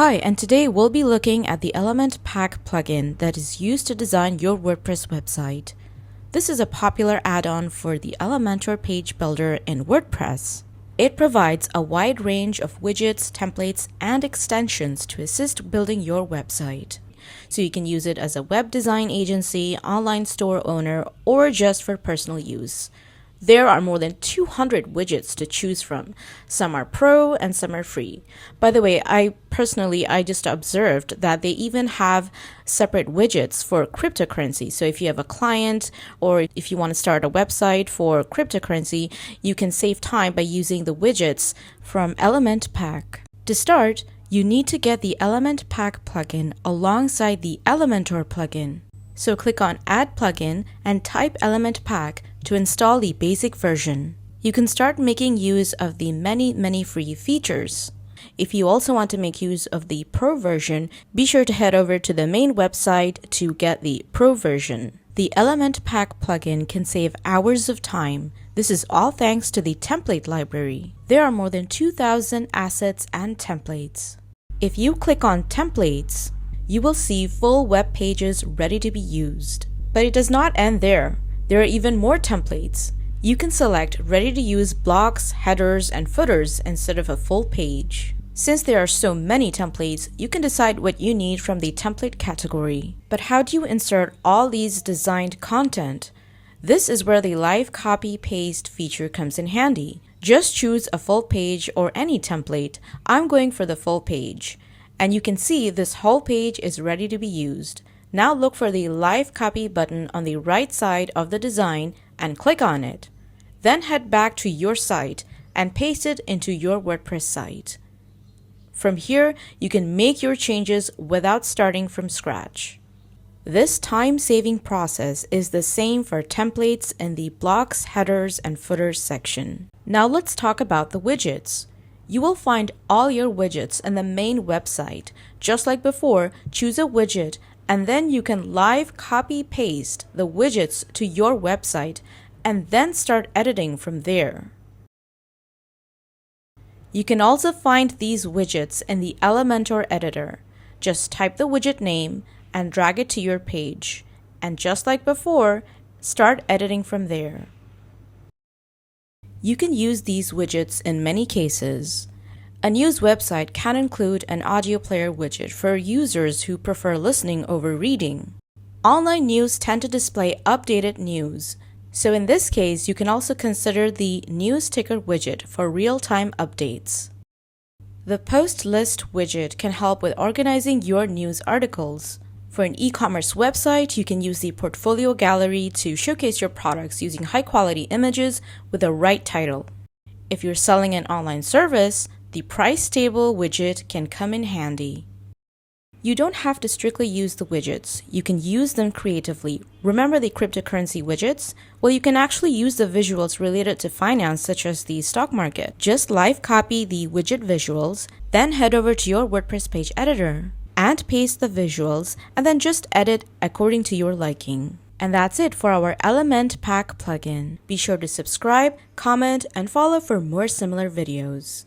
Hi, and today we'll be looking at the Elementor Pack plugin that is used to design your WordPress website. This is a popular add-on for the Elementor page builder in WordPress. It provides a wide range of widgets, templates, and extensions to assist building your website. So you can use it as a web design agency, online store owner, or just for personal use. There are more than 200 widgets to choose from. Some are pro and some are free. By the way, I just observed that they even have separate widgets for cryptocurrency. So if you have a client or if you want to start a website for cryptocurrency, you can save time by using the widgets from Elementor Pack. To start, you need to get the Elementor Pack plugin alongside the Elementor plugin. So click on Add Plugin and type Elementor Pack to install the basic version. You can start making use of the many free features. If you also want to make use of the Pro version, be sure to head over to the main website to get the Pro version. The Elementor Pack plugin can save hours of time. This is all thanks to the template library. There are more than 2,000 assets and templates. If you click on Templates, you will see full web pages ready to be used. But it does not end there. There are even more templates. You can select ready-to-use blocks, headers, and footers instead of a full page. Since there are so many templates, you can decide what you need from the template category. But how do you insert all these designed content? This is where the live copy-paste feature comes in handy. Just choose a full page or any template. I'm going for the full page. And you can see this whole page is ready to be used. Now look for the Live Copy button on the right side of the design and click on it. Then head back to your site and paste it into your WordPress site. From here, you can make your changes without starting from scratch. This time-saving process is the same for templates in the blocks, headers, and footers section. Now let's talk about the widgets. You will find all your widgets in the main website. Just like before, choose a widget and then you can live copy-paste the widgets to your website and then start editing from there. You can also find these widgets in the Elementor editor. Just type the widget name and drag it to your page. And just like before, start editing from there. You can use these widgets in many cases. A news website can include an audio player widget for users who prefer listening over reading. Online news tend to display updated news, so in this case, you can also consider the news ticker widget for real-time updates. The post list widget can help with organizing your news articles. For an e-commerce website, you can use the portfolio gallery to showcase your products using high-quality images with the right title. If you're selling an online service, the price table widget can come in handy. You don't have to strictly use the widgets. You can use them creatively. Remember the cryptocurrency widgets? Well, you can actually use the visuals related to finance, such as the stock market. Just live copy the widget visuals, then head over to your WordPress page editor and paste the visuals, and then just edit according to your liking. And that's it for our Elementor Pack plugin. Be sure to subscribe, comment, and follow for more similar videos.